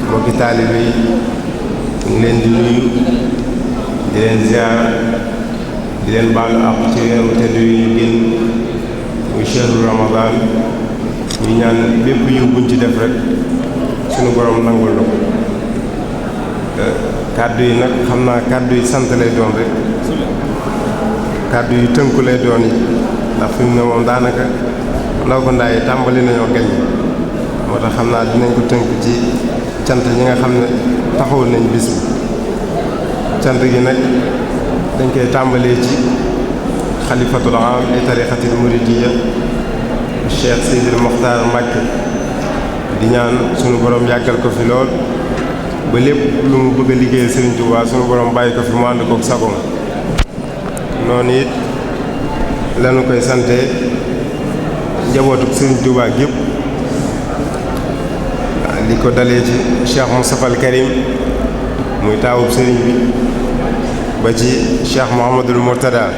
mbokki taalibe yi ñu ngi leen di nuyu di leen ziar di leen baalu àq ci weeru tedd wi ñu génn muy shahru Ramadan ñu ñaan bépp yiw buñ ci def rek suñu borom nangul na ko kàddu yi nag xam naa kàddu yi sant lay doon rek kàddu yu tënku lay doon yi ndax fi mu ne moom daanaka ndaw ko ndaay tàmbali nañoo gañ moo tax xam naa dinañ ko tënk ci cant ñi nga xam ne taxawul nañ bis bi cant gi nag dañ koy tàmbalee ci xalifatul aam li tariqatil muridiyya Cheikh Seydil Mokhtar Mbacké di ñaan sunu borom yàggal ko fi lool ba lépp lu mu bëgg a liggéeyal Serigne Touba sunu borom bàyyi ko fi mu ànd kook sagoom noonu it lañu koy sante njabootuk Serigne Touba gépp li ko dalee ci Cheikh Moustapha al Karim muy taawub Serigne bi ba ci Cheikh Mouhamadul Mourtada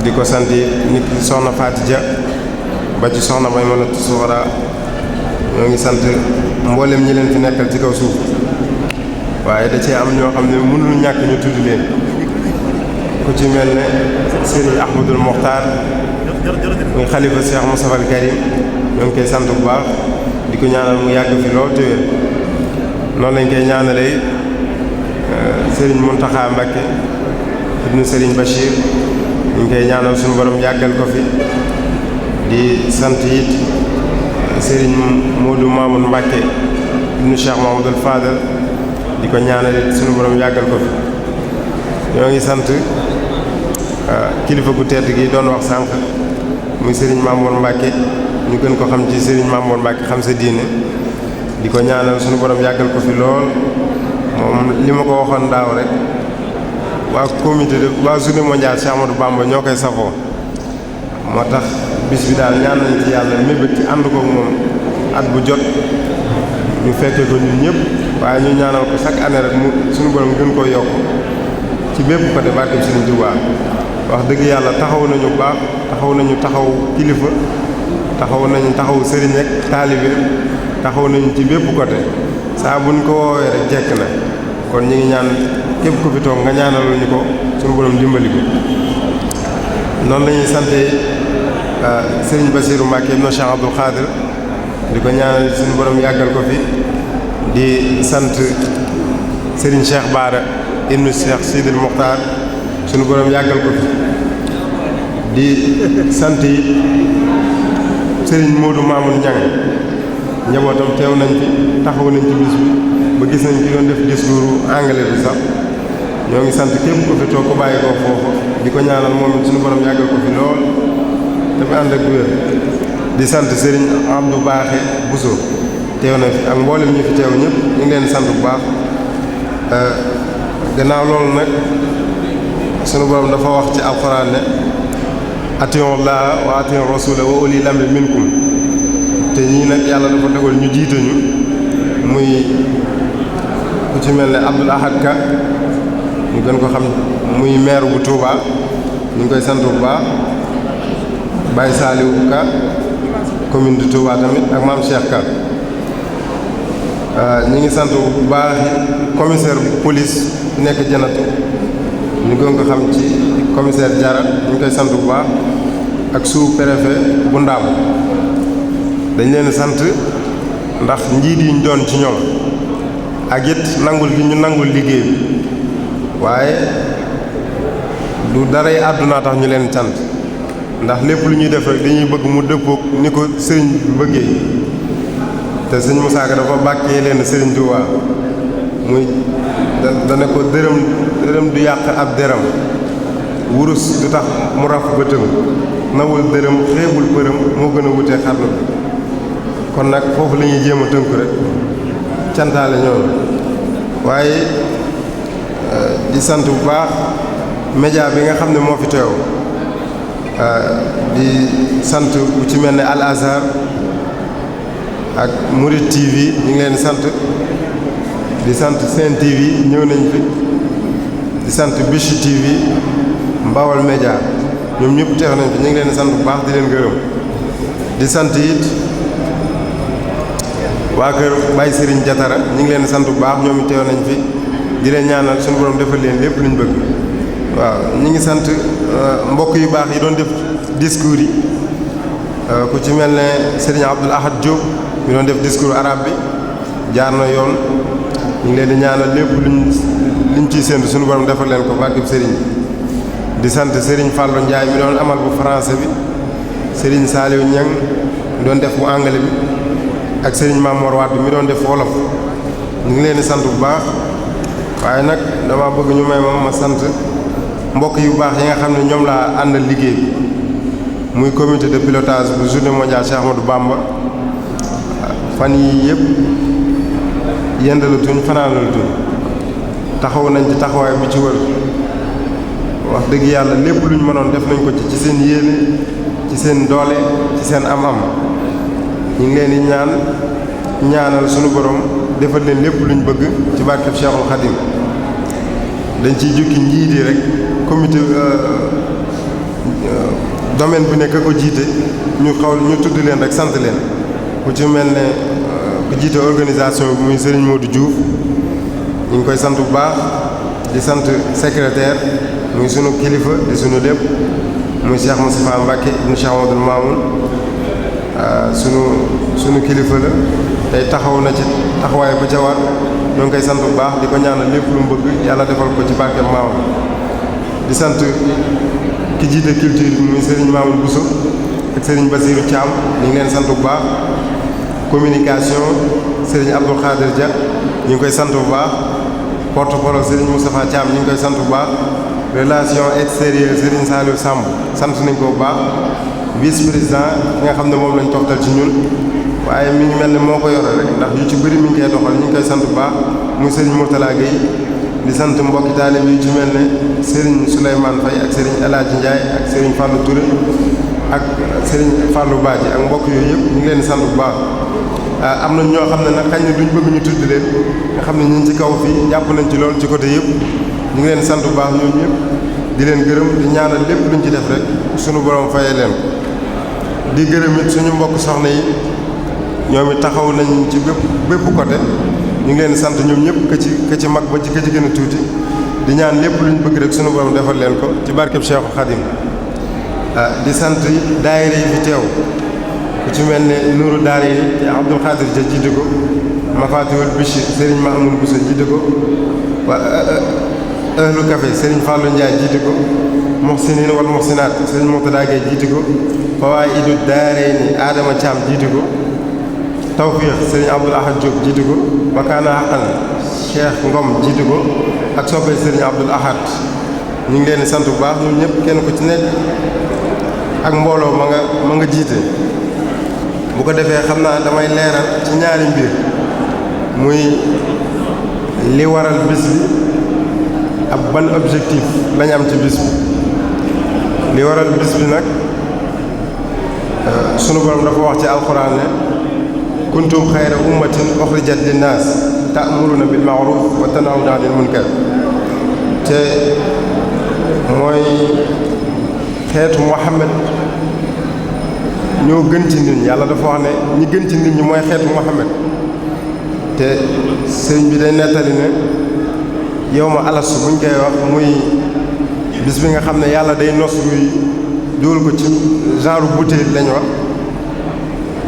di ko sant nit soxna Faati Ja ba ci soxna Maymunatu Suxra ñoo ngi sant mboolem ñi leen fi nekkal ci kaw suuf waaye da cee am ñoo xam ne mënul ñàkk ñu tudd leen ku ci mel ne Serigne Ahmadul Mokhtar muy xalifa Cheikh Moustapha al Karim ñoo ngi koy sant bu baax di ko ñaanal mu yàgg fi lool te wér noonu lañ koy ñaanalee Serigne Mountakha Mbacké ibnu Serigne Bachir ñu ngi koy ñaanal suñu borom yàggal ko fi di sant it Serigne Modou Mamoun Mbacké ibnu Cheikh Mahamadul Fadal di ko ñaanal sunu borom yàggal ko fi. ñoo ngi sant kilifa gu tedd gi doon wax sànq muy Serigne Mamoun Mbacké ñu gën ko xam ci Serigne Mamoun Mbacké xam sa diine di ko ñaanal sunu borom yàggal ko fi lool. moom li ma ko waxoon daaw rek waa comité de waa journée mondiale Cheikh Ahmadou Bamba ñoo koy safoo moo tax bis bi daal ñaan nañ ci yàlla mébét ci ànd ko moom at bu jot ñu fekkee ko ñun ñëpp waaye ñu ñaanal ko chaque année rek mu suñu borom gën koo yokk ci bépp côté barke Serigne Touba. wax dëgg yàlla taxaw nañu baax taxaw nañu taxaw kilifa taxaw nañu taxaw sëriñ ak taalibe taxaw nañu ci bépp côté saa buñ ko woowee rek jekk na kon ñu ngi ñaan képp ku fi toog nga ñaanal ñu ko suñu borom dimbali ko. noonu la ñuy sante Serigne Bassirou Mbacké ibn Cheikh Abdoul Khadir di ko ñaanal suñu borom yàggal ko fi di sant Serigne Cheikh Bara ibn Cheikh Sidil Mokhtar suñu borom yàggal ko fi di sant yi Serigne Modou Mamoun Niang njabootam teew nañ fi taxaw nañ ci bis bi ba gis nañ ci doon def discours anglais bi sax ñoo ngi sant képp ko fi toog ko bàyyi ko foofu di ko ñaanal moom suñu borom yàggal ko fi lool te mu ànd ak wér di sant Serigne Abdou Baaxe Bousso teew na fi ak mboolem ñi fi teew ñëpp ñu ngi leen sant bu baax. gannaaw loolu nag sunu borom dafa wax ci alxuraan ne atiiwu llaaha wa atiiwu rasuula wa ulil amri minkum te ñii nag yàlla dafa dogal ñu jiite ñu muy ku ci mel ne Abdoul Ahad Ka ñu gën ko xam muy maire bu Touba ñu ngi koy sant bu baax Baye Saliou Ka commune de Touba tamit ak Mame Cheikh Ka ñi ngi sant bu baax commissaire bu police nekk Janatu ñu gën ko xam ci commissaire Diarra ñu ngi koy sant bu baax ak sous-préfet bu Ndaam dañ leen sant ndax njiit yi ñu doon ci ñoom ak it nangul gi ñu nangul liggéey bi waaye du daray àdduna tax ñu leen sant ndax lépp lu ñuy def rek dañuy bëgg mu dëppook ni ko sëriñ bi bëggee te sëñ Moussa Ka dafa bàkkee leen sëriñ Touba muy dana ko dërëm du yàq ab dërëm wurus du tax mu raf bëtëm nawul dërëm xeebul përëm moo gën a wutee xarnu bi kon nag foofu la ñuy jéem a tënku rek cantaale ñoom waaye di sant bu baax média bi nga xam ne moo fi teew di sant bu ci mel ne Al Azhar ak Mouride TV ñu ngi leen di sant Sen TV ñëw nañ fi di sant Bichri TV Mbawal Média ñoom ñëpp teew nañ fi ñu ngi leen di sant bu baax di leen gërëm di sant it waa kër Baye Serigne Diatara ñu ngi leen di sant bu baax ñoom it teew nañ fi di leen ñaanal suñu borom defal leen lépp luñ bëgg waaw ñu ngi sant mbokk yu baax yi doon def discours yi ku ci mel ne Serigne Abdoul Ahad Diop mi doon def discours arabe bi jaar na yoon ñu ngi leen di ñaanal lépp luñ ciy séntu suñu borom defal leen ko barkeb Serigne di sant Serigne Fallou Ndiaye mi doon amal bu français bi Serigne Saliou Niang mi doon def bu anglais bi ak Serigne Mamor Wade mi doon def wolof ñu ngi leen di sant bu baax waaye nag dama bëgg ñu may ma sant mbokk yu baax yi nga xam ne ñoom laa àndal liggéey bi muy comité de pilotage bu journée mondiale Cheikh Ahmadou Bamba fan yii yëpp yendalatuñ fanaanalatuñ taxaw nañ ci taxawaay bi ci wër wax dëgg yàlla lépp luñ mënoon def nañ ko ci seen yéene ci seen doole ci seen am-am ñu ngi leen di ñaanal sunu borom defal leen lépp luñ bëgg ci barkeb Cheikhul Khadim dañ ciy jukki njiit yi rek comité domaine bu nekk ko jiite ñu tudd leen rek sant leen ku ci mel ne ku jiite organisation bi muy Serigne Modou Diouf ñu ngi koy sant bu baax di sant secrétaire muy sunu kilifa di sunu lépp muy Cheikh Moustapha Mbacké ibn Cheikh Amadou Mamoun sunu kilifa la tey taxaw na ci taxawaay ba ca war ñoo ngi koy sant bu baax di ko ñaanal lépp lu mu bëgg yàlla defal ko ci barke Mamoun di sant ki jiite culture bi muy Serigne Mamoun Bousso ak Serigne Bassirou Thiam ñu ngi leen sant bu baax communication Serigne Abdou Khadir Dia ñu ngi koy sant bu baax porte-parole Serigne Moustapha Thiam ñu ngi koy sant bu baax relation extérieure Serigne Saliou Samb sant nañ ko bu baax vice-président ki nga xam ne moom lañ toftal ci ñun waaye mi ngi mel ne moo ko yore rek ndax yu ci bëri mi ngi koy doxal ñu ngi koy sant bu baax muy Serigne Mourtala Gueye di sant mbokki taalib yu ci mel ne Serigne Souleymane Faye ak Serigne El Hadji Ndiaye ak Serigne Fallou Touré ak Serigne Fallou Badji ak mbokk yooyu yëpp ñu ngi leen di sant bu baax. am na ñoo xam ne nag xañ na duñ bëgg ñu tudd leen nga xam ne ñu ngi ci kaw fii jàpp nañ ci loolu ci côté yëpp ñu ngi leen sant bu baax ñooñu ñëpp di leen gërëm di ñaanal lépp luñ ci def rek sunu borom fayee leen di gërëm it suñu mbokk soxna yi ñoom it taxaw nañ ci bépp côté ñu ngi leen sant ñoom ñëpp ka ci mag ba ci ka ci gën a tuuti di ñaan lépp luñ bëgg rek sunu borom defal leen ko ci barkeb Cheikhul Khadim di sant daayira yi fi teew ku ci mel ne Nuuru Daara yi te Abdou Khadir Dia jiite ko Mafatihul Bichri Serigne Mahamoud Bousso jiite ko waa Ahlu Café Serigne Fallou Ndiaye jiite ko Muhsinin wal Muhsinaat Serigne Mourtada Gueye jiite ko Fawaa'idu Daarayni Adama Thiam jiite ko Tawfiq Serigne Abdoul Ahad Diop jiite ko Wakana Haqqan Cheikh Ngom jiite ko ak soppe Serigne Abdoul Ahad ñu ngi leen di sant bu baax ñun ñëpp kenn ku ci nekk ak mbooloo ma nga jiite bu ko defee xam naa damay leeral ci ñaari mbir muy li waral bis bi ak ban objectif lañ am ci bis bi li waral bis bi nag sunu borom dafa wax ci alxuraan ne kuntum xayra ummatin uxrijat linnaas ta'muruna bil ma'ruf wa tanhawna 'anil munkar te mooy xeetu Muhammad ñoo gën ci nit ñi yàlla dafa wax ne ñi gën ci nit ñi mooy xeetu Muhammad te sëriñ bi day nettali ne yow ma alastu buñ koy wax muy bis bi nga xam ne yàlla day nos luy dugal ko ci genre bouteille lañ wax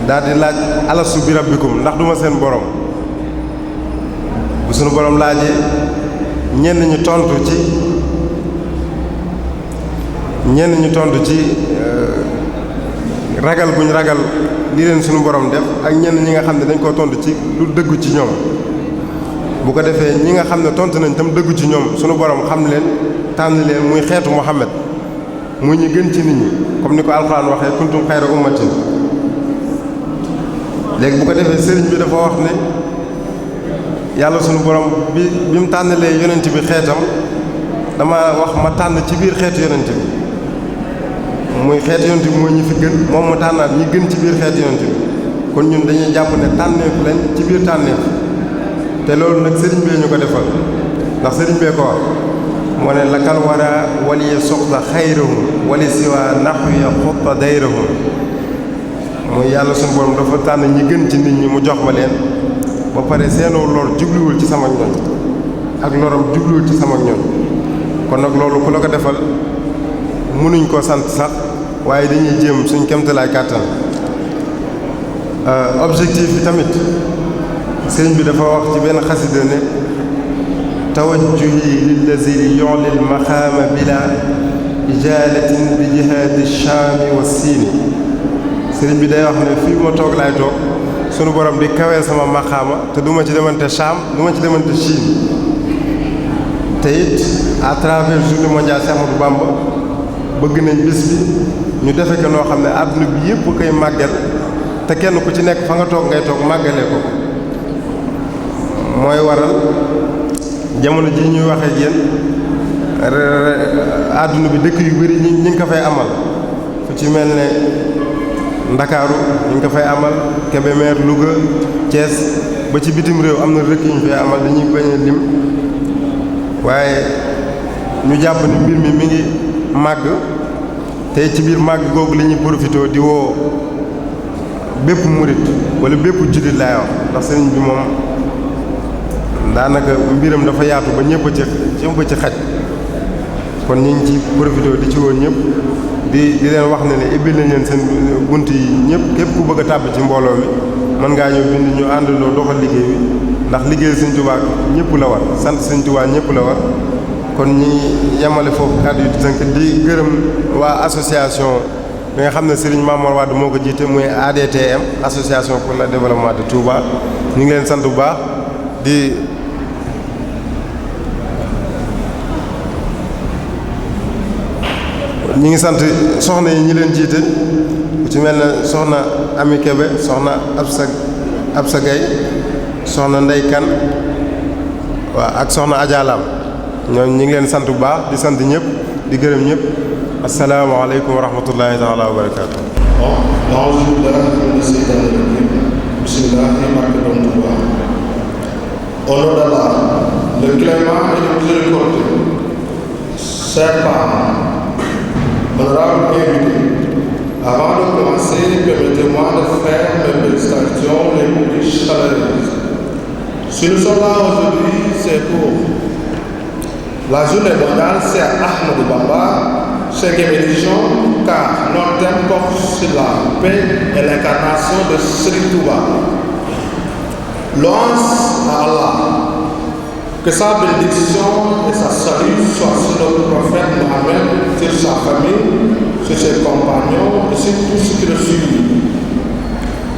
daal di laaj alastu bi rabbikum ndax duma seen borom bu sunu borom laajee ñenn ñi tontu ci ragal guñ ragal li leen sunu borom def ak ñenn ñi nga xam ne dañ koo tontu ci lu dëggu ci ñoom bu ko defee ñi nga xam ne tontu nañ tam dëggu ci ñoom sunu borom xam leen tànn leen muy xeetu Muhammad muy ñi gën ci nit ñi comme ni ko alxuraan waxee kuntum xayra ummatin léegi bu ko defee sëriñ bi dafa wax ne yàlla sunu borom bi mu tànnalee yonent bi xeetam dama wax ma tànn ci biir xeetu yonent bi muy xeetu yonent bi mooy ñi fi gën moom mu tànnaat ñi gën ci biir xeetu yonent bi kon ñun dañuy jàpp ne tànneef lañ ci biir tànneef te loolu nag sëriñ bee ñu ko defal ndax sëriñ bee ko wax moo ne lakal wara waliye soxla xayrahum wali siwa naxwiya xutta dayrahum muy yàlla suñu borom dafa tànn ñi gën ci nit ñi mu jox ma leen ba pare seenoo lor jubluwul ci sama ñoñ ak loram jubluwul ci sama ñoñ kon nag loolu ku la ko defal mënuñ koo sant sax waaye dañuy jéem suñ kemtalaay kàttan objectif bi tamit sëriñ bi dafa wax ci benn xasida ne tawajjuhi lillazi yu'lil maqaama bila ijalatin bi jihaadi shaami wa siini sëriñ bi day wax ne fii ma toog laay toog sunu borom di kawee sama maqaama te duma ci demante Shaam duma ci demante Chine te it à travers journée mondiale Cheikh Ahmadou Bamba bëgg nañ bis bi ñu defe ko noo xam ne àdduna bi yëpp koy màggal te kenn ku ci nekk fa nga toog ngay toog màggalee ko mooy waral jamono ji ñuy waxee ak yéen àdduna bi dëkk yu bari ñi ngi ko fay amal fu ci mel ne Ndakaaru ñu ngi ko fay amal Kébémer Louga Thiès ba ci bitim réew am na dëkk yu ñu fay amal dañuy bañ a lim waaye ñu jàpp ni mbir mi ngi màgg tey ci biir màgg googu la ñuy profité di woo bépp murit wala bépp jullit laay wax ndax sëriñ bi moom daanaka mbiram dafa yaatu ba ñëpp ci xaj kon ñu ngi ci profité di ci woo ñëpp di leen wax ne ne ibbil nañ leen seen bunt yi ñëpp képp ku bëgg a tàbb ci mbooloo mi mën ngaa ñëw bind ñu àndandoo doxal liggéey bi ndax liggéey Sëriñ Tuubaa ñëpp la war sant Sëriñ Tuubaa ñëpp la war kon ñi yemale foofu kàddu yi di tënk di gërëm waa association bi nga xam ne Serigne Mamour Wade moo ko jiite muy ADTM association pour le développement de Touba ñu ngi leen sant bu baax di ñi ngi sant soxna yi ñi leen jiite ku ci mel ne soxna Ami Kébé soxna Absa Gaye soxna Ndey Kan waaw ak soxna Adja Lam ñoom ñi ngi leen sant bu baax di sant ñëpp di gërëm ñëpp asalaamaaleykum wa rahmatullahi taala wa barakaatu. Au nom d'Allah, le clément et le miséricordieux, chers parents, honorables invités, avant de commencer, permettez-moi de faire mes salutations les plus chaleureuses. Si nous sommes là aujourd'hui, c'est pour la journée mondiale, c'est Ahmadou Bamba, 5e édition, car notre thème porte sur la paix et l'incarnation de Serigne Touba. Louange à Allah, que sa bénédiction et sa salut soient sur notre prophète Mohammed, sur sa famille, sur ses compagnons et sur tout ce qui le suit.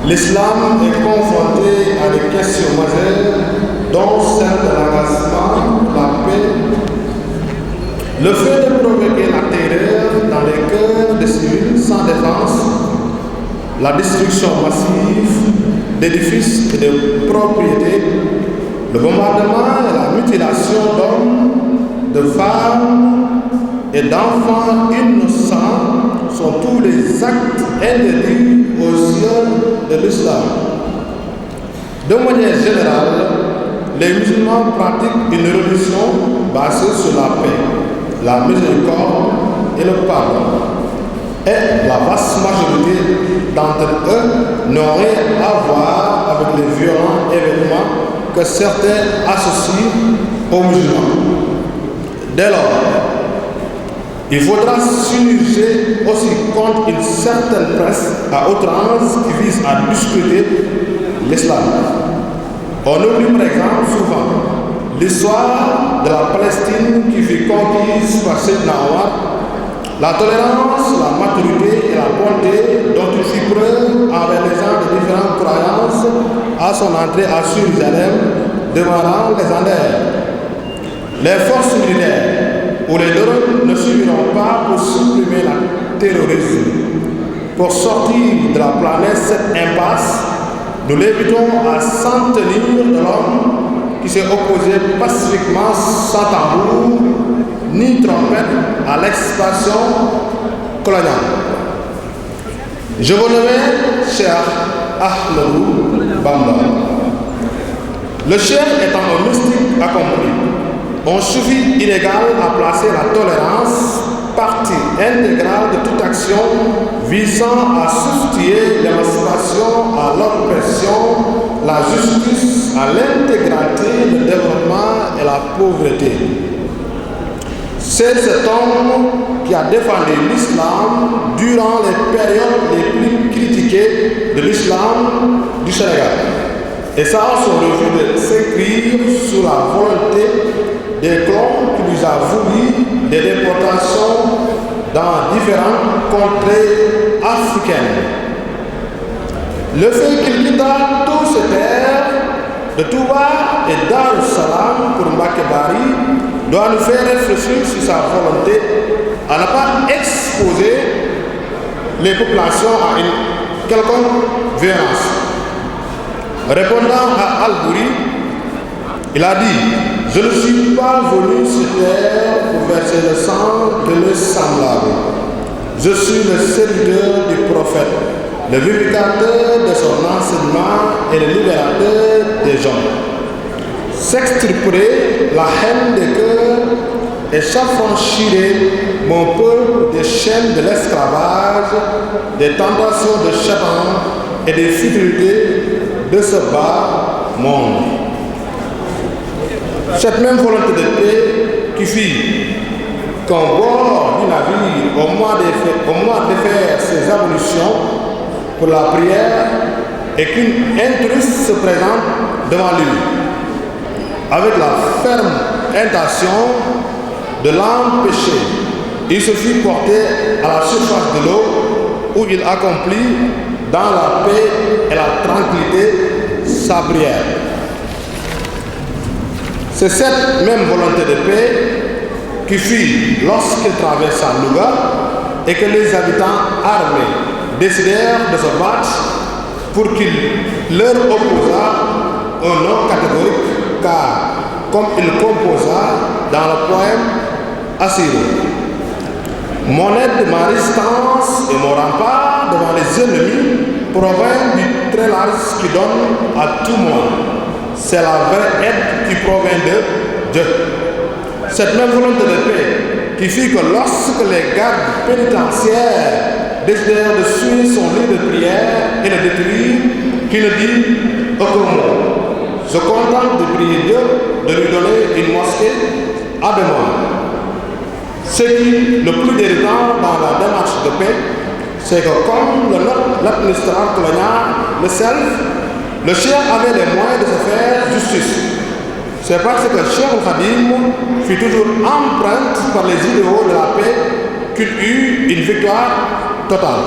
L'islam est confronté à des questions majeures, dont celle de l'engagement, la paix, le fait de provoquer la terreur dans les cœurs des civils sans défense, la destruction massive d'édifices et de propriétés, le bombardement et la mutilation d'hommes, de femmes et d'enfants innocents sont tous les actes interdits aux yeux de l'islam. De manière générale, les musulmans pratiquent une religion basée sur la paix, la miséricorde et le pardon. Et la vaste majorité d'entre eux n'ont rien à voir avec les violents événements que certains associent aux musulmans. Dès lors, il faudra s'unir aussi contre une certaine presse à outrance qui vise à discuter l'islam. On oublie par exemple souvent l'histoire de la Palestine qui fut conquise par Seydina Omar, la tolérance, la maturité et la bonté dont il fit preuve envers les gens de différentes croyances à son entrée à Jérusalem demeurant légendaire. Les forces militaires ou les drones ne suffiront pas pour supprimer le terrorisme. Pour sortir de la planète cette impasse, nous l'invitons à s'en tenir de l'homme qui s'est opposé pacifiquement sans tambour ni trompette à l'expansion coloniale. Je vous nomme Cheikh Ahmadou Bamba. Le Cheikh étant un mystique accompli, un soufi illégal à placer la tolérance partie intégrale de toute action visant à substituer l'émancipation à l'oppression, la justice à l'intégralité, le développement et la pauvreté. C'est cet homme qui a défendu l'islam durant les périodes les plus critiquées de l'islam du Sénégal. Et ça a son refus de s'inscrire sous la volonté des colons qui nous a voulu des déportations dans différentes contrées africaines. Le fait qu'il quitta tous ces terres de Touba et Dar es Salaam pour Mbacké Bari doit nous faire réfléchir sur sa volonté à ne pas exposer les populations à une quelconque violence. Répondant à Al-Bouri, il a dit: je ne suis pas venu sur terre pour verser le sang de mes semblables. Je suis le serviteur du prophète, le vindicateur de son enseignement et le libérateur des hommes. S'extirper la haine des cœurs et s'affranchir mon peuple des chaînes de l'esclavage, des tentations de Satan et des futilités de ce bas monde. Cette même volonté de paix qui fit qu'en bord du navire, au moment de faire ses ablutions pour la prière, et qu'une intruse se présente devant lui, avec la ferme intention de l'empêcher. Il se fit porter à la surface de l'eau où il accomplit dans la paix et la tranquillité sa prière. C'est cette même volonté de paix qui fut lorsqu'il traversa Louga et que les habitants armés décidèrent de se battre pour qu'il leur opposât un nom catégorique, car, comme il composa dans le poème Assyré, mon aide, ma résistance et mon rempart devant les ennemis provient du très large qui donne à tout monde. C'est la vraie aide qui provient de Dieu. Cette même volonté de paix qui fit que lorsque les gardes pénitentiaires décidèrent de souiller son lit de prière et le détruire, qu'il ne dit aucun mot. Je contente de prier Dieu de lui donner une mosquée à demeure. Ce qui le plus déroutant dans la démarche de paix, c'est que comme le note l'administrateur colonial, le self, le Cheikh avait les moyens de se faire justice. C'est parce que Cheikh Khadim fut toujours empreinte par les idéaux de la paix qu'il eut une victoire totale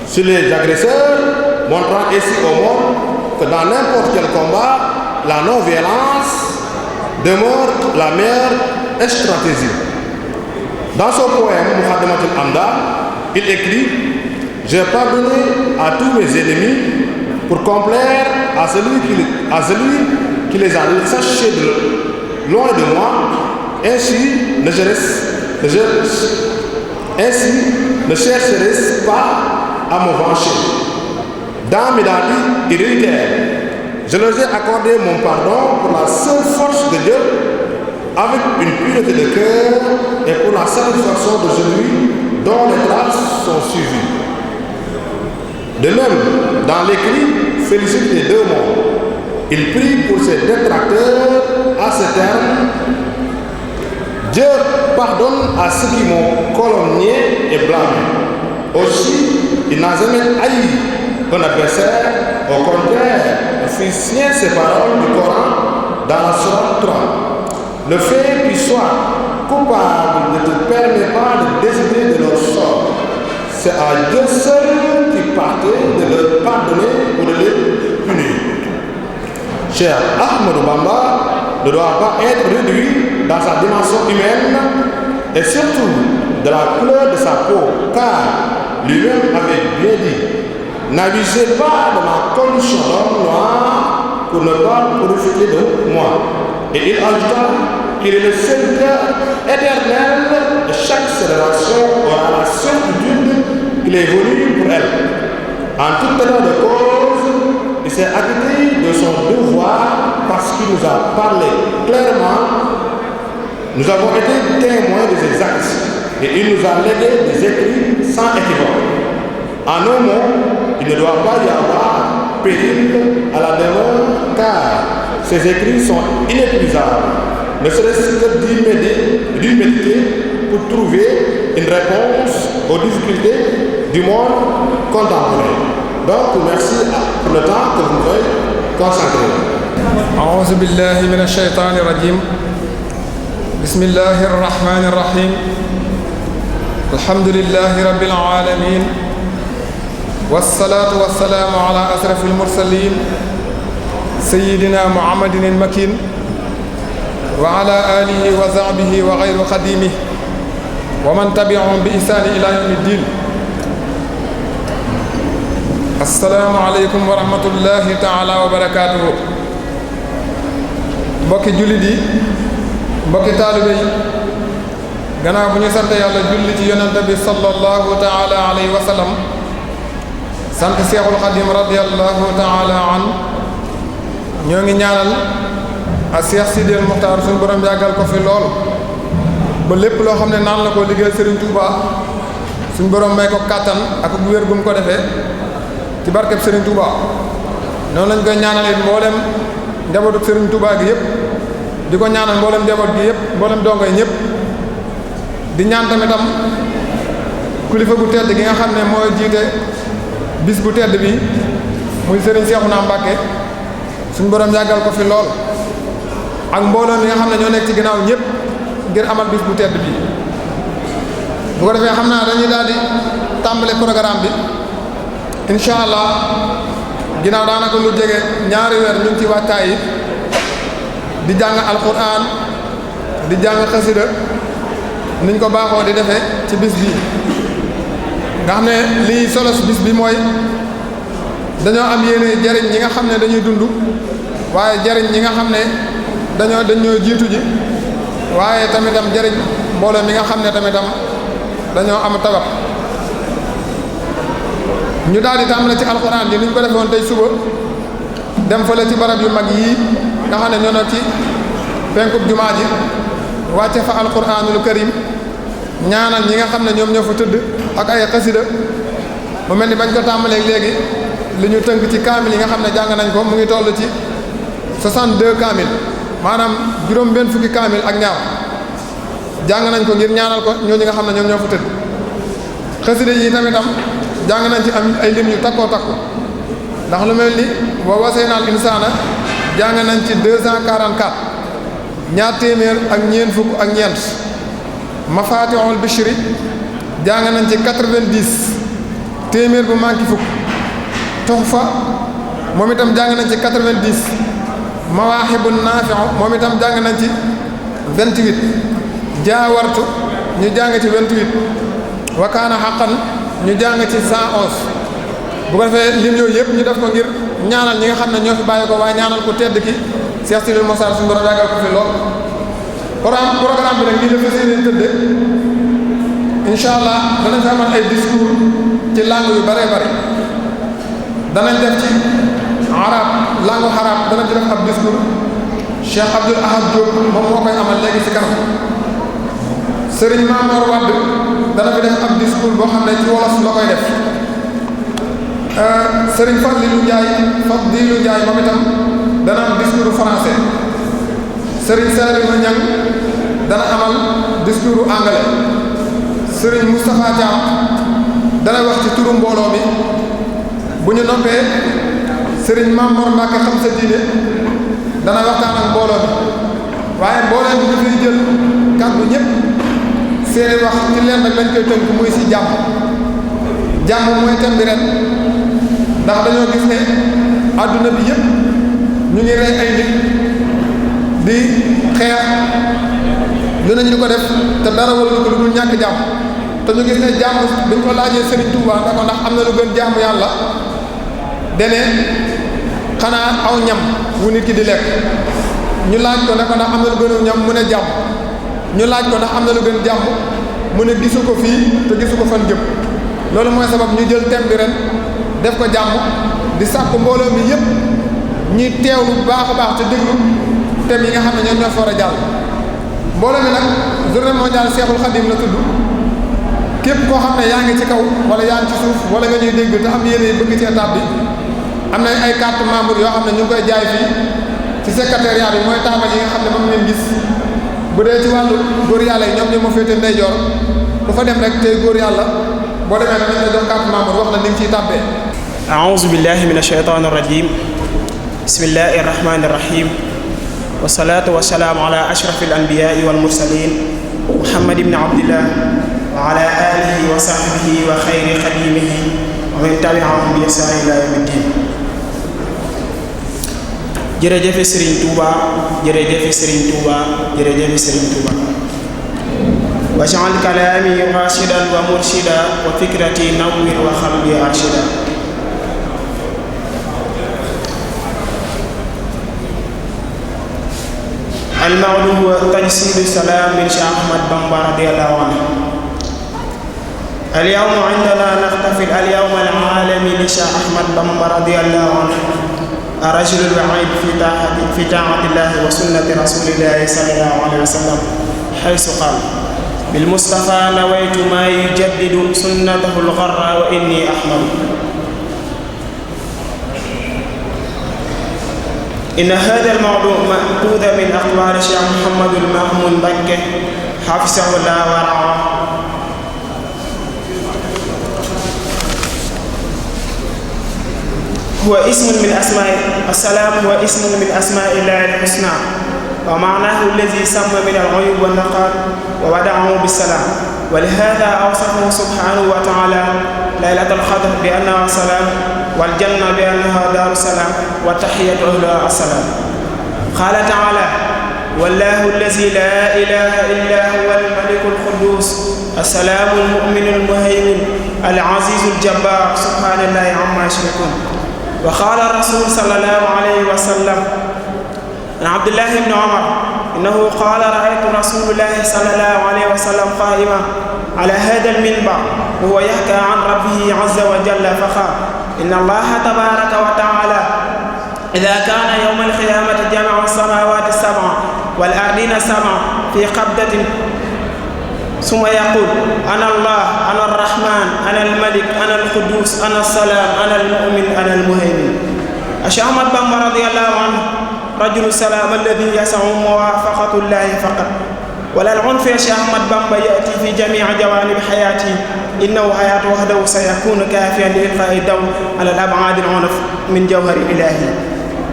sur les agresseurs, montrant ainsi au monde que dans n'importe quel combat, la non-violence demeure la meilleure stratégie. Dans son poème Muhammad al-Amda, il écrit « J'ai pardonné à tous mes ennemis pour complaire à celui qui les a sachés de loin de moi, ainsi ne chercherai pas à me venger. » Dans Médali, il réitère « Je leur ai accordé mon pardon pour la seule force de Dieu, avec une pureté de cœur et pour la satisfaction de celui dont les traces sont suivies. » De même, dans l'écrit, félicite les deux mondes. Il prie pour ses détracteurs à ce terme. Dieu pardonne à ceux qui m'ont calomnié et blâmé. Aussi, il n'a jamais haï un adversaire. Au contraire, il fit signer ces paroles du Coran dans la sourate 3. Le fait qu'ils soient coupables ne te permet pas de décider de leur sort. C'est à Dieu seul qui partait de leur pardonner ou de les punir. Cher Ahmadou Bamba ne doit pas être réduit dans sa dimension humaine et surtout de la couleur de sa peau, car lui-même avait bien dit « N'abusez pas de ma condition d'homme noir pour ne pas profiter de moi. » Et il ajouta qu'il est le serviteur éternel de chaque génération aura la certitude qu'il est venu pour elle. En tout état de cause, il s'est acquitté de son devoir parce qu'il nous a parlé clairement. Nous avons été témoins de ses actes et il nous a légué des écrits sans équivoque. En un mot, il ne doit pas y avoir péril à la demeure car ces écrits sont inépuisables, ne serait-ce que d'y méditer pour trouver une réponse aux difficultés du monde contemporain. Donc, merci pour le temps que vous pouvez consacrer. أعوذ بالله من الشيطان الرجيم بسم الله الرحمن الرحيم الحمد لله رب العالمين والصلاة والسلام على أشرف المرسلين سيدنا محمد المكين وعلى آله وصحبه وغير خديمه ومن تبعهم بإحسان إلى يوم الدين. السلام عليكم ورحمة الله تعالى وبركاته. mbokki jullit yi mbokki taalibe yi gannaaw bu ñu sant yàlla julli ci yonente bi sallallahu taala alayhi wa sallam sant Seexul Xadim radiyallahu taala an ñoo ngi ñaanal a Seex Sidil Muxtaar suñu borom yàggal ko fi lool ba lépp loo xam ne naan la ko liggéey Serigne Touba suñu borom may ko kàttan ak bu wér gum ko defee ci barkeb Serigne Touba noonu lañ koy ñaanalee mboolem njabootu Serigne Touba gi yëpp di ko ñaanal mboolem njaboot gi yëpp mboolem dongo yi ñëpp di ñaan tamitam kilifa gu tedd gi nga xam ne mooy jiite bis bu tedd bi muy Serigne Cheikhouna Mbacké suñu borom yàggal ko fi lool ak mbooloo mi nga xam ne ñoo nekk ci ginnaaw ñëpp ngir amal bis bu tedd bi bu ko defee xam naa dañuy daal di tàmbale programme bi incha allah ginnaaw daanaka lu jege ñaari weer ñu ngi ci waajtaay yi di jàng alquran di jàng xasida niñ ko baaxoo di defee ci bis bi nga xam ne lii solos bis bi mooy dañoo am yéene jariñ ñi nga xam ne dañuy dund waaye jariñ ñi nga xam ne dañoo jiitu ji waaye tamitam jariñ mbooloo mi nga xam ne tamitam dañoo am tawat ñu daal di tàmbale ci alxuraan ji ni ñu ko defoon tey suba dem fële ci barab yu mag yii nga xam ne ñoo ci penkub jumaa ji wàcce fa alxuraanul karim ñaanal ñi nga xam ne ñoom ñoo fa tëdd ak ay xasida mu mel ni bañ ko tàmbalee léegi li ñu tënk ci kaamil yi nga xam ne jàng nañ ko mu ngi toll ci 62 kaamil maanaam juróom benn fukki kaamil ak ñaar jàng nañ ko ngir ñaanal ko ñooñu nga xam ne ñoom ñoo fa tëdd xasida yi tamitam jàng nañ ci am ay lim yu takkoo takku ndax lu mel ni wa wasaynal insaana jàng nañ ci 244 ñaar téeméer ak ñeent fukk ak ñeent mafatihul bishri jàng nañ ci 90 téeméer bu manqué fukk tuhfa moom itam jàng nañ ci 90 mawaaxibun naafi'u moom itam jàng nañ ci 28 jaawartu ñu jàng ci 28 wa kaana haqqan ñu jàng ci 111 bu ko defee lim yooyu yëpp ñu def ko ngir ñaanal ñi nga xam ne ñoo fi bàyyi ko waaye ñaanal ko tedd ki Cheikh Sidil Mokhtar suñu borom yàggal ko fi lool programme bi nag nii dafa seen tëdde incha allah danañ fi amal ay discours ci langue yu bëree bëri danañ def ci arab langue arab danañ ci def ab discours Cheikh Abdoul Ahad Diop moom moo koy amal léegi ci kanam Serigne Mamor Wade dana fi def ab discours boo xam ne ci wolof la koy def Serigne Fadilou Ndiaye moom itam dana am discours français Serigne Saliou Niang dana amal discours anglais Serigne Moustapha Thiam dana wax ci turu mbooloo mi bu ñu noppee Serigne Mamor Mbacke xam sa diine dana waxtaan ak mbooloo mi waaye mbooloo bi ñu fiy jël kàddu ñëpp seeni wax ci leen nag lañ koy tënk muy ci jàmm mooy thème bi ren ndax dañoo gis ne adduna bi yëpp ñu ngi rey ay nit di xeex lu nañu di ko def te dara wala lu ko lu dul ñàkk jàmm te ñu gis ne jàmm dañ ko laajee Serigne Touba ne ko ndax am na lu gën jàmm yàlla dene xanaa aw ñam wu nit ki di lekk ñu laaj ko ne ko ndax am na lu gën ñam mu ne jàmm ñu laaj ko ndax am na lu gën jàmm mu ne gisu ko fii te gisu ko fan jëm loolu mooy sabab ñu jël thème bi ren def ko jàmm di sàkku mbooloo mi yëpp ñuy teewlu bu baax a baax te déglu thème yi nga xam ne ñoom ñoo fa war a jàll mbooloo mi nag journée mondiale Cheikhul Khadim la tudd képp koo xam ne yaa ngi ci kaw wala yaa ngi ci suuf wala nga ñuy dégg te am yéene bëgg ci étape bi am na ay carte membre yoo xam ne ñu ngi koy jaay fii ci secrétariat bi mooy taabal yi nga xam ne moom ngeen gis bu dee ci wàllu góor yàlla yi ñoom ñoo ma féete ndeyjoor ku fa dem rek tey góor yàlla boo demee danañ la jox carte membre wax na ni nga ciy tàbbee. a'uuzu billahi mina shaytaani rajiim bismillahi rahmaani rahiim wasalaatu wasalaamu ala ashrafil anbiyaai wal mursaliin muhammad ibn abdillah wa ala alihi wa sahbihi wa xayri xadimihi wa man tabi'ahum bi ihsaan ila yawmi ddin. jërëjëfe Serigne Touba jërëjëfe Serigne Touba jërëjëfe Serigne Touba waj'al kalaami raashidan wa murshidan wa fikrati nawwir wa qalbi arshida. al-mawdu huwa tajsiidu salaam min Cheikh Ahmad Bamba radiyallahu anhu. al-yawma 'indana naxtafil al-yawma al-'aalami li Cheikh Ahmad Bamba radiyallahu anhu الرجل الوعيد في طاعة الله وسنة رسول الله صلى الله عليه وسلم حيث قال بالمصطفى نويت ما يجدد سنته الغراء وإني أحمد. إن هذا الموضوع مأخوذ من أقوال الشيخ محمد المأمون مكي حفظه الله ورعاه. هو اسم من أسماء السلام هو اسم من أسماء الله الحسنى ومعناه الذي سمى من العيوب والنقائص وودعه بالسلام ولهذا أوصفه سبحانه وتعالى ليلة القدر بأنها سلام والجنة بأنها دار السلام وتحية أهلها السلام. قال تعالى: والله الذي لا إله إلا هو الملك القدوس السلام المؤمن المهيمن العزيز الجبار سبحان الله عما يشركون. وقال الرسول صلى الله عليه وسلم عن عبد الله بن عمر إنه قال: رأيت رسول الله صلى الله عليه وسلم قائما على هذا المنبر وهو يحكى عن ربه عز وجل فقال: إن الله تبارك وتعالى إذا كان يوم القيامة جمع السماوات السبع والأرضين السبع في قبضة ثم يقول: أنا الله أنا الرحمن أنا الملك أنا القدوس أنا السلام أنا المؤمن أنا المهيمن. الشيخ أحمد بامبا رضي الله عنه رجل السلام الذي يسع موافقة الله فقط، ولا العنف يا شيخ أحمد بامبا يأتي في جميع جوانب حياته، إنه حياته وحده سيكون كافيا لإلقاء الدور على الأبعاد العنف من جوهر إلهي.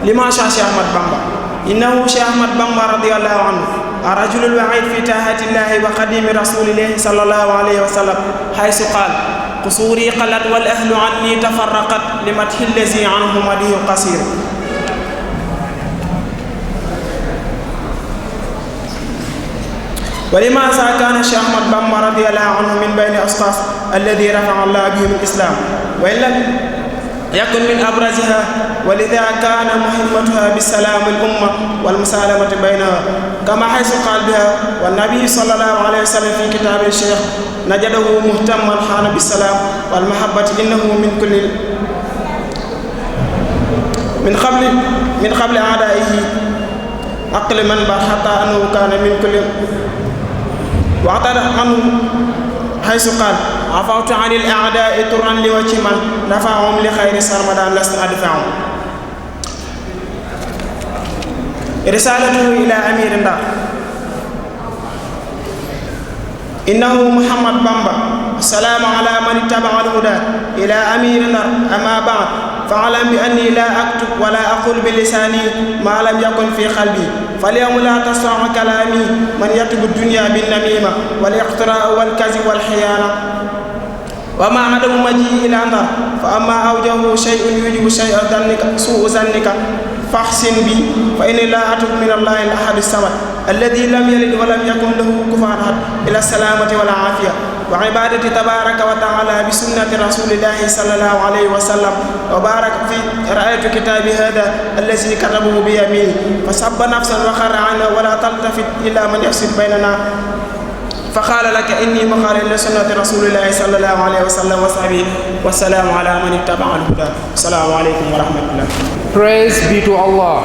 لما شاء شيخ أحمد بامبا إنه شيخ أحمد بامبا رضي الله عنه الرجل الوعيد في تاهة الله وقديم رسول الله صلى الله عليه وسلم، حيث قال: قصوري قلت والأهل عني تفرقت لمدح الذي عنه مديه قصير. ولماذا كان الشيخ أحمد بامبا رضي الله عنه من بين أصناف الذي رفع الله بهم الإسلام وإن لم يكن من أبرزها، ولذا كان مهمتها بالسلام الأمة والمسالمة بينها كما حيث قال بها. والنبي صلى الله عليه وسلم في كتاب الشيخ نجده مهتما حان بالسلام والمحبة إنه من قبل أعدائه عقل منبر حتى أنه كان من كل واعترض عنه حيث قال: عفوت عن الأعداء طرا لوجه من نفعهم لخير سرمدا لست أدفعهم. رسالته إلى أمير الدار: إنه محمد بامبا السلام على من اتبع الهدى إلى أمير الدار. أما بعد فاعلم بأني لا أكتب ولا أقول بلساني ما لم يكن في قلبي، فاليوم لا تسمع كلامي من يكتب الدنيا بالنميمة والاقتراء والكذب والخيانة وما عدم مجيء إلى النار. فأما أوجه شيء يوجب شيء سوء ظنك فاحسن بي، فإني لا أتوب من الله الأحد الصمد الذي لم يلد ولم يكن له كفوا أحد إلى السلامة والعافية وعبادة تبارك وتعالى بسنة رسول الله صلى الله عليه وسلم. وبارك في رأيت كتابي هذا الذي كتبه بيميني فسب نفسا وخر عنه ولا تلتفت إلى من يفسد بيننا فقال لك إني مخالف لسنة رسول الله صلى الله عليه وسلم وصحبه والسلام على من اتبع الهدى. السلام عليكم ورحمة الله. Praise be to Allah.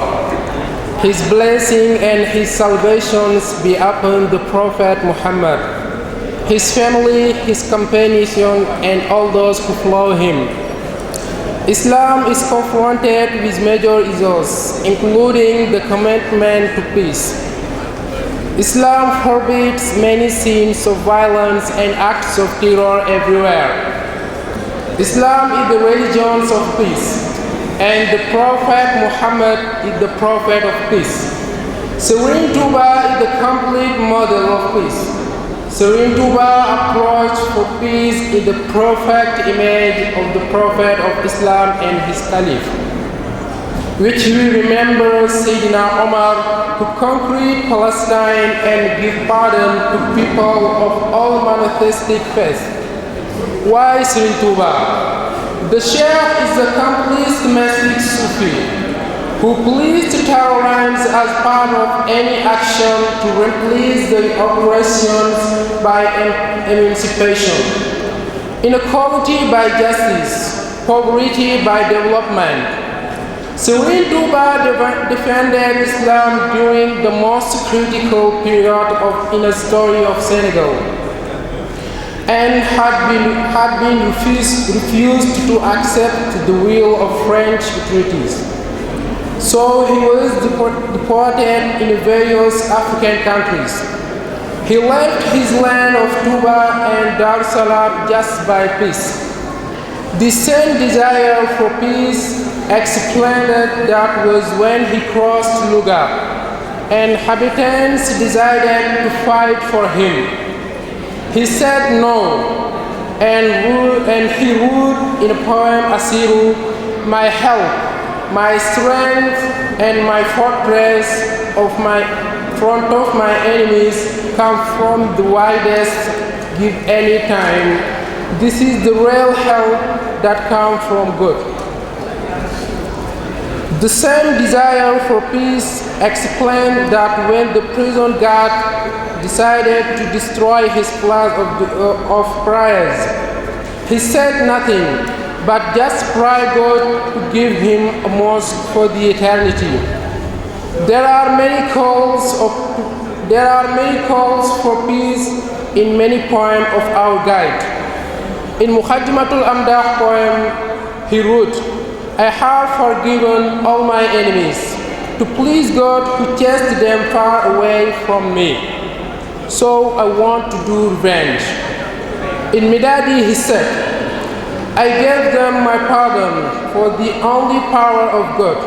His blessing and His salvations be upon the Prophet Muhammad, his family, his companions, and all those who follow him. Islam is confronted with major issues, including the commitment to peace. Islam forbids many sins of violence and acts of terror everywhere. Islam is the religion of peace, and the Prophet Muhammad is the prophet of peace. Serene Touba is the complete model of peace. Serene Touba approach for peace is the perfect image of the Prophet of Islam and his Caliph, which we remember Sayyidina Omar, who conquered Palestine and gave pardon to people of all monotheistic faiths. Why Serene Touba? The Sheikh is a accomplished mystic Sufi who pleads to tolerance as part of any action to replace the oppressions by emancipation, inequality by justice, poverty by development. Serene Touba defended Islam during the most critical period in the story of Senegal, and had been refused to accept the will of French authorities. So he was deported in various African countries. He left his land of Touba and Dar es Salaam just by peace. The same desire for peace explained that was when he crossed Louga, and inhabitants decided to fight for him. He said no, and he wrote in a poem Asiru, my help, my strength, and my fortress front of my enemies come from the widest give any time. This is the real help that comes from God. The same desire for peace explained that when the prison guard decided to destroy his place of prayers, he said nothing but just pray God to give him a mosque for the eternity. There are many calls for peace in many poems of our guide. In Muqaddimatul Amdah poem, he wrote, I have forgiven all my enemies to please God who chased them far away from me. So I want to do revenge. In Midadi he said, I gave them my pardon for the only power of God,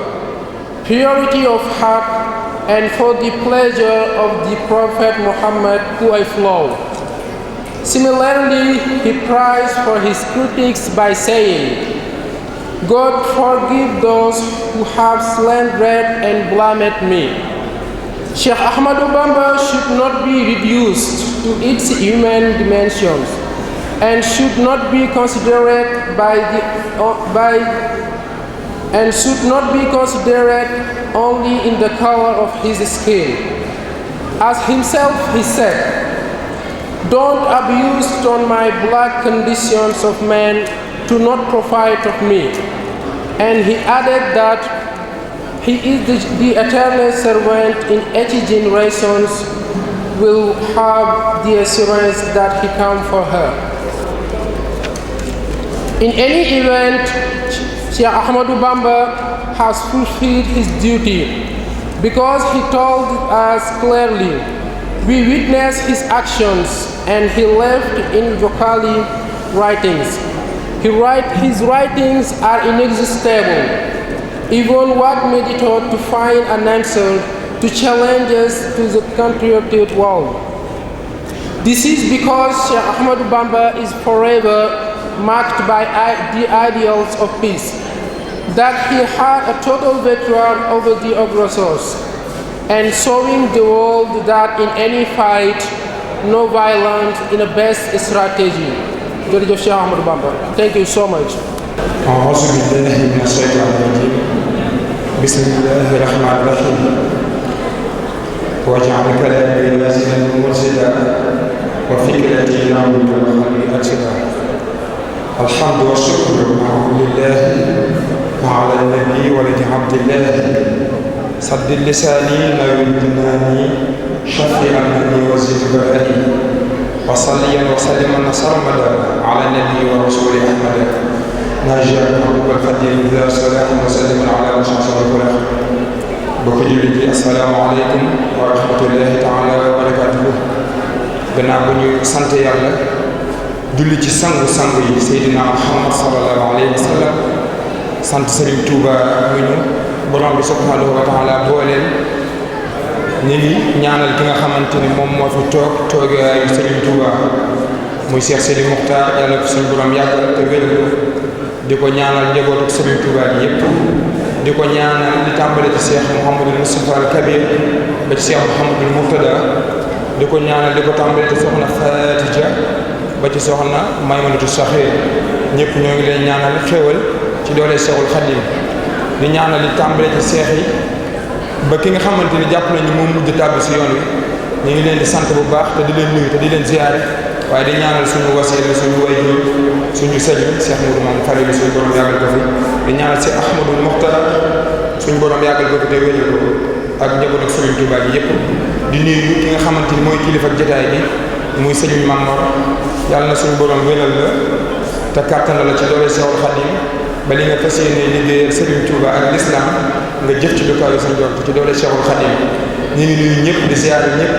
purity of heart, and for the pleasure of the Prophet Muhammad who I follow. Similarly, he prays for his critics by saying, God forgive those who have slandered and blamed me. Sheikh Ahmadu Bamba should not be reduced to its human dimensions and should not be considered only in the color of his skin. As himself he said, don't abuse on my black conditions of men to not profit of me. And he added that he is the eternal servant in 80 generations will have the assurance that he come for her. In any event, Sheikh Ahmadu Bamba has fulfilled his duty because he told us clearly, we witnessed his actions and he left in vocally writings. His writings are inexhaustible. Even what meditate to find an answer to challenges to the contributed world. This is because Sheikh Ahmadu Bamba is forever marked by the ideals of peace, that he had a total victory over the aggressors, and showing the world that in any fight, no violence is the best strategy. jërëjëf Cheikh Ahmadou Bamba. Thank you so much. أعوذ بالله من الشيطان الرجيم. بسم الله الرحمن الرحيم. واجعل كلامي راشدا مرشدا وفكرتي نور وقلبي أرشدا. الحمد والشكر لله وعلى النبي ولد عبد الله صد لساني نور جناني شفي أمني وزد بهائي وصليا وسلما سرمدا على النبي ورسول احمد ناجيا محبوب الخديم ذا صلاح وسلم على رسول الله. bokk jullit yi asalaamaaleykum wa rahmatullahi taala wa barakatuhu. gannaaw bu ñu sant yàlla julli ci sangu yi Seydina Muhammad sallallahu alayhi wa sallam, sant Serigne Touba mu ñu borom bi subhanahu wa taala booleel. ñu ngi ñaanal ki nga xamante ni moom moo fi toogaayu Serigne Touba muy Cheikh Sidi Muxtaar, yàlla ko suñu borom yàggal te wér ko. di ko ñaanal njabootu Serigne Touba bi yëpp. di ko ñaanal di tàmbale ci Cheikh Mouhamadul Moustapha al Kabir ba ci Cheikh Mouhamadul Murtada. di ko ñaanal di ko tàmbale ci soxna Fatija ba ci soxna Maymunatu Saxir. ñëpp ñoo ngi leen ñaanal xéwal ci doole Cheikhul Khadim. di ñaanal di tàmbale ci Cheikh yi ba ki nga xamante ni jàpp nañu moom mujj tàbbi si yoon wi. ñu ngi leen di sant bu baax te di leen nuyu te di leen ziyaare waaye di ñaanal suñu wasiila suñu wayjur suñu sëriñ Cheikh Moudou Mame Fallou suñu borom yàggal ko fi. di ñaanal si Ahmadul Muxtar suñu borom yàggal ko fi te wéyal ko ak njabootu Serigne Touba bi yëpp. di nuyu ki nga xamante ni mooy kilifa ak jotaay bi muy sëriñ Mamor, yàlla na suñu borom wéral la te kàttan la ci doole Cheikhul Khadim ba li nga fas yéene liggéeyal Serigne Touba ak l'islam nga jëf ci dukaayu sa njort ci doole Cheikhul Khadim. ñu ngi nuyu ñëpp di ziyaare ñëpp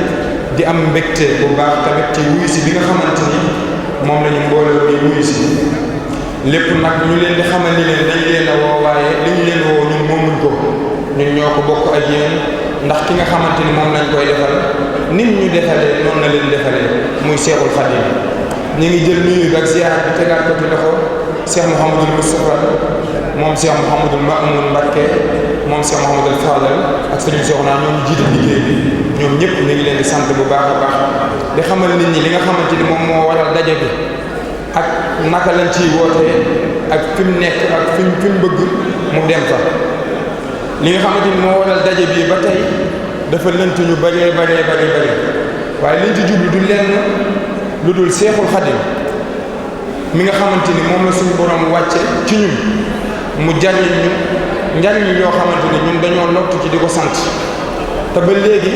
di am mbégte bu baax tamit ci wuyu si bi nga xamante ni moom la ñu mbooloo mi wuyu si lépp nag ñu leen di xamal ni leen dañ leen a woo waaye li ñu leen woo ñun moomuñ ko ñun ñoo ko bokk ak yéen ndax ki nga xamante ni moom lañ koy defal nit ñu defalee noonu na leen defalee muy Cheikhul Khadim ñu ngi jël nuyu bi ak ziar bi tegaat ko ci loxo Cheikh Mouhamadul Moustapha moom Cheikh Mouhamadul Mamoun Mbacké moom Cheikh Mouhamadul Fadal ak sëriñ Soxna ñoom ñu jiite liggéey bi ñoom ñëpp ñu ngi leen di sant bu baax a baax di xamal nit ñi li nga xamante ni moom moo waral daje bi ak naka lañ ciy wootee ak fi mu nekk ak fi mu bëgg mu dem fa li nga xamante ni moo waral daje bi ba tey dafa lënt ñu bëree waaye liñ ci jublu du lenn lu dul Seexul Xadim mi nga xamante ni moom la suñu borom wàcce ci ñun mu jariñ ñu njariñ yoo xamante ni ñun dañoo lott ci di ko sant te ba léegi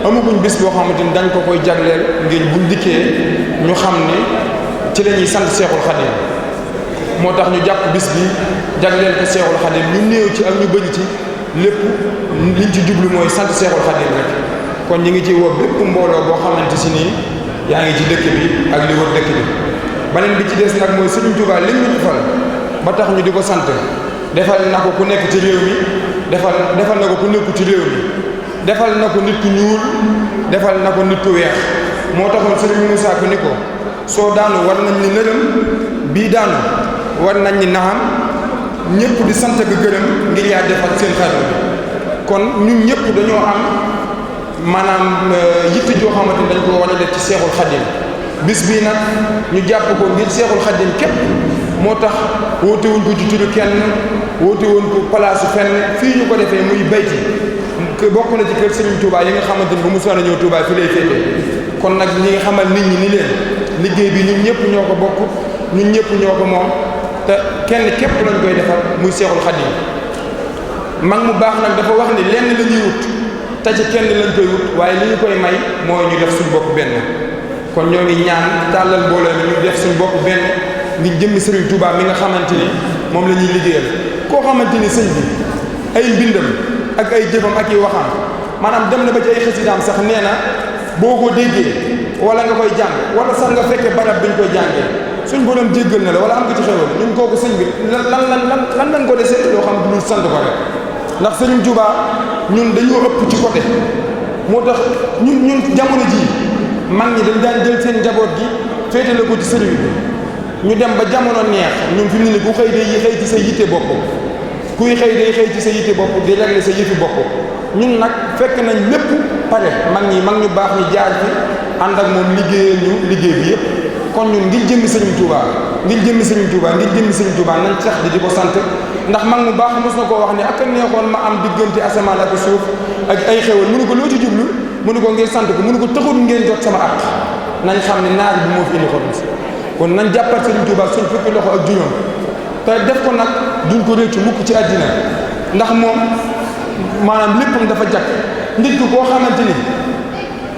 amaguñ bis boo xamante ni dañ ko koy jagleel ngir buñ dikkee ñu xam ni ci la ñuy sant Seexul Xadim moo tax ñu jàpp bis bi jagleel ko Seexul Xadim ñu néew ci ak ñu bëri ci lépp liñ ci jublu mooy sant Seexul Xadim rek kon ñi ngi ci woo bépp mbooloo boo xamante si nii yaa ngi ci dëkk bi ak li wër dëkk bi beneen bi ci des nag mooy Sëriñ Tuubaa li ñu defal ba tax ñu di ko sant defal na ko ku nekk ci réew mi defal na ko ku nekku ci réew mi defal na ko nit ku ñuul defal na ko nit ku weex moo taxoon Sëriñ Moussa ko ni ko soo daanu war nañ ni nërëm bii daanu war nañ ni naxam ñëpp di sant ak gërëm ngir yaa defal seen xarala bi kon ñun ñëpp dañoo am maanaam yitte joo xamante ni dañ ko war a def ci Seexul Xadim bis bii nag ñu jàpp ko ngir Seexul Xadim képp moo tax woote wuñ ko ci turu kenn woote wuñ ko palaasu fenn fii ñu ko defee muy bayti bokk na ci kër Serigne Touba yi nga xamante ni bu mu soxla ñëw Touba fi lay féete kon nag ñi nga xamal nit ñi ni leen liggéey bi ñun ñëpp ñoo ko bokk ñun ñëpp ñoo ko moom te kenn képp lañ koy defal muy Seexul Xadim mag mu baax nag dafa wax ni lenn la ñuy wut te ci kenn lañ koy wut waaye li ñu koy may mooy ñu def suñu bopp benn kon ñoo ngi ñaan tàllal mbooloo mi ñu def suñu bopp benn ngir jëmmi Serigne Touba mi nga xamante ni moom la ñuy liggéeyal koo xamante ni sëñ bi ay mbindam ak ay jëfam ak i waxam maanaam dem na ba ci ay xasidaam sax nee na boo ko déggee wala nga koy jàng wala sax nga fekkee barab bi ñu koy jàngee suñ borom jéggal na la wala am nga ci xewal ñun kooku sëñ bi lan lañ ko desee loo xam du sant ko rek ndax Serigne Touba ñun dañoo ëpp ci côté moo tax ñun jamono jii mag ñi dañ daan jël seen njaboot gi féetale ko ci sëriñ bi ñu dem ba jamono neex ñun fi mu ne ni ku xëy day xëy ci sa yitte bopp kuy xëy day xëy ci sa yitte bopp di régler sa yëfi bopp ñun nag fekk nañ lépp pare mag ñu baax ñu jaar fi ànd ak moom liggéeyal ñu liggéey bi yëpp kon ñun ngir jëmmi Serigne Touba nañ sax di ko sant ndax mag mu baax mos na koo wax ne ak a neexoon ma am diggante asamaan ak suuf ak ay xewal mënu ko loo ci jublu mënu ko ngir sant ko mënu ko taxul ngeen jot sama at nañ xam ne naar bi moo fi indi xool kon nañ jàppal Serigne Touba suñ fukki loxo ak juróom te def ko nag duñ ko réccu mukk ci àddina ndax moom maanaam léppam dafa jakk nit ki koo xamante ni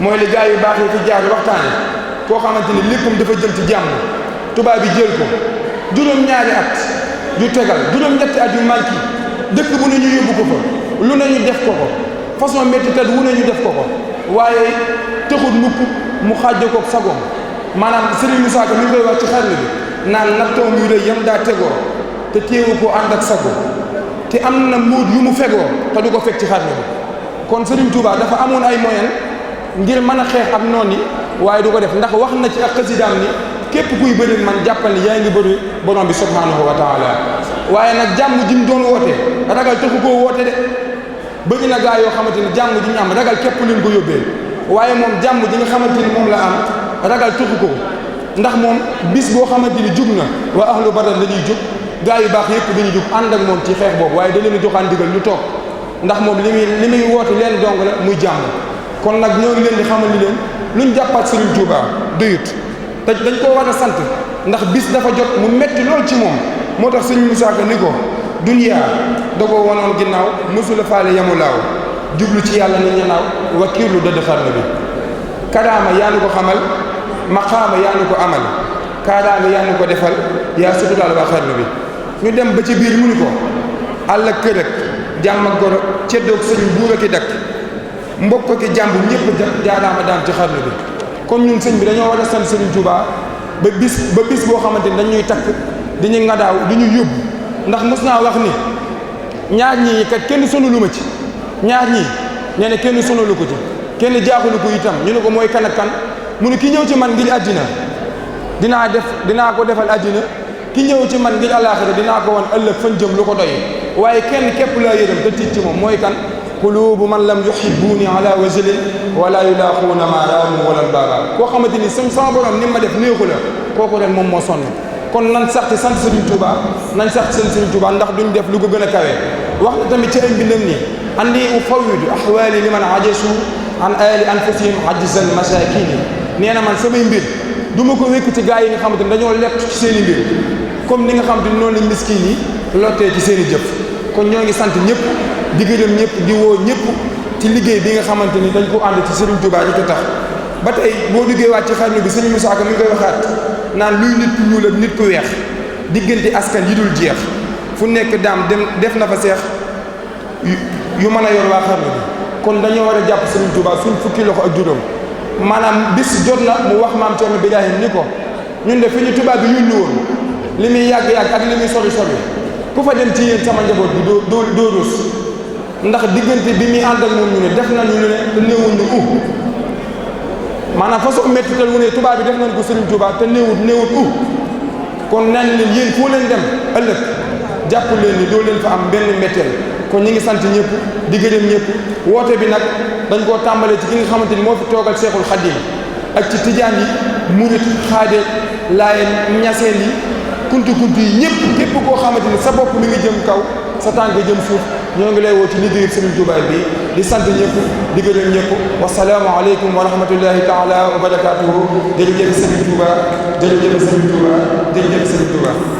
mooy li gaa yu baax yi fi jaar waxtaane koo xamante ni léppam dafa jëm ci jàmm tubaab bi jël ko juróom-ñaari at yu tegal juróom-ñetti at yu manki dëkk bu ne ñu yóbbu ko fa lu ne ñu def ko ko façon méttikat wu ne ñu def ko ko waaye taxut mukk mu xàjj ko sagoom maanaam Serigne Moussa Ka mi ngi koy wax ci xarnu bi naan nattoom yu rëy yam daa tegoo te téewu ko ànd ak sago te am na muut yu mu fegoo te du ko fekk ci xarnu bi kon Serigne Touba dafa amoon ay moyen ngir mën a xeex ak noon yi waaye du ko def ndax wax na ci ak xasidaam ni képp kuy bëri man jàppal ni yaa ngi bëri borom bi subhanahu wa taala waaye nag jàmm ji mu doon woote ragal taxu koo woote de bëgg na gaa yoo xamante ni jàmm ji ñu am ragal képp leen ko yóbbee waaye moom jàmm ji nga xamante ni moom la am ragal taxu ko ndax moom bis boo xamante ni jug na waa ahlu badar la ñuy jug gaa yu baax yëpp dañuy jug ànd ak moom ci xeex boobu waaye da leen a joxaan digal ñu toog ndax moom li muy woote leen dong la muy jàmm kon nag ñoo ngi leen di xamal ni leen luñ jàppaat Serigne Touba doyut te dañ koo war a sant ndax bis dafa jot mu metti lool ci moom moo tax Serigne Moussa Ka ni ko duniyaa da ko wonoon ginnaaw mësula faale yamu laaw jublu ci yàlla ni ñanaaw wakiirlu dëdd xarnu bi kadaama yaa nu ko xamal maqaama yaa nu ko amal kaadaanga yaa nu ko defal yaa suturaal waa xarnu bi ñu dem ba ci biir mu ni ko àll ak kër ak jàmm ak goro ceddoog sëñ buur ak i dakk mbokk ki jàmbu ñëpp jaaraama daan ci xarnu bi kon ñun sëñ bi dañoo war a sant Serigne Touba ba bis boo xamante ni dañuy takk di ñu ngadaaw di ñu yóbbu ndax mos naa wax ni ñaar ñii kat kenn sonaluma ci ñaar ñii nee na kenn sonalu ko ci kenn jaaxulu ko itam ñu ne ko mooy kan ak kan mu ne ki ñëw ci man ngir àddina dinaa ko defal àddina ki ñëw ci man ngir àllaaxira dinaa ko wan ëllëg fan jëm lu ko doy waaye kenn képp laa yërëm te tiit ci moom mooy kan qulubu man lam yuhibbuni ala wajlin wala yulaaquuna ma raamu wala baaba koo xamante ni sama borom ni ma def néexu la kooku ren moom moo sonn kon nan sax ci sant Serigne Touba nañ sax ci sant Serigne Touba ndax duñ def lu ko gën a kawe wax na tamit ci ay mbindam ni anni ufawwidu ahwaali liman ajasu an aali anfusihim ajzal masakini nee na man samay mbir du ma ko wékk ci gaa yi nga xamante ni dañoo lett ci seen i mbir comme ni nga xamante ni noonu lañ miskin yi lottee ci seen i jëf kon ñoo ngi sant ñëpp di gërëm ñëpp di woo ñëpp ci liggéey bi nga xamante ni dañ ko ànd ci Serigne Touba di ko tax ba tey boo duggee waat ci xarnu bi sëñ Moussa Ka mi ngi koy waxaat naan luy nit ku ñuul ak nit ku weex diggante askan yi dul jeex fu nekk daam def na fa seex yu mën a yor waa xarnu bi kon dañoo war a jàpp Serigne Touba suñ fukki loxo ak juróom maanaam bis jot na mu wax maam Thierno Birahim ni ko ñun de fi ñu tubaab bi yónni woon li muy yàgg-yàgg ak li muy sori ku fa dem ci yéen sama njaboot bi doo rus ndax diggante bi muy ànd ak moom ñu ne def nañu lu ne te néewuñ ne maanaam façon mettital wu ne tubaab bi def nañ ko Serigne Touba te néewut kon nañ leen yéen foo leen dem ëllëg jàpp leen ni doo leen fa am benn metteel kon ñi ngi sant ñëpp di gërëm ñëpp woote bi nag dañ koo tàmbalee ci ki nga xamante ni moo fi toogal Seexul Xadiim ak ci tijaan yi murit xaade laayeen ñaseen yi kuntu yi ñëpp képp koo xamante ni sa bopp mi ngi jëm kaw sa tànk jëm suuf ñoo ngi lay woo ci liggéeyu Serigne Touba bi di sant ñëpp di gërëm ñëpp wasalaamu aleykum wa rahmatullahi taala wa barakatuhu jërëjëf Serigne Touba jërëjëf Serigne Touba jërëjëf Serigne Touba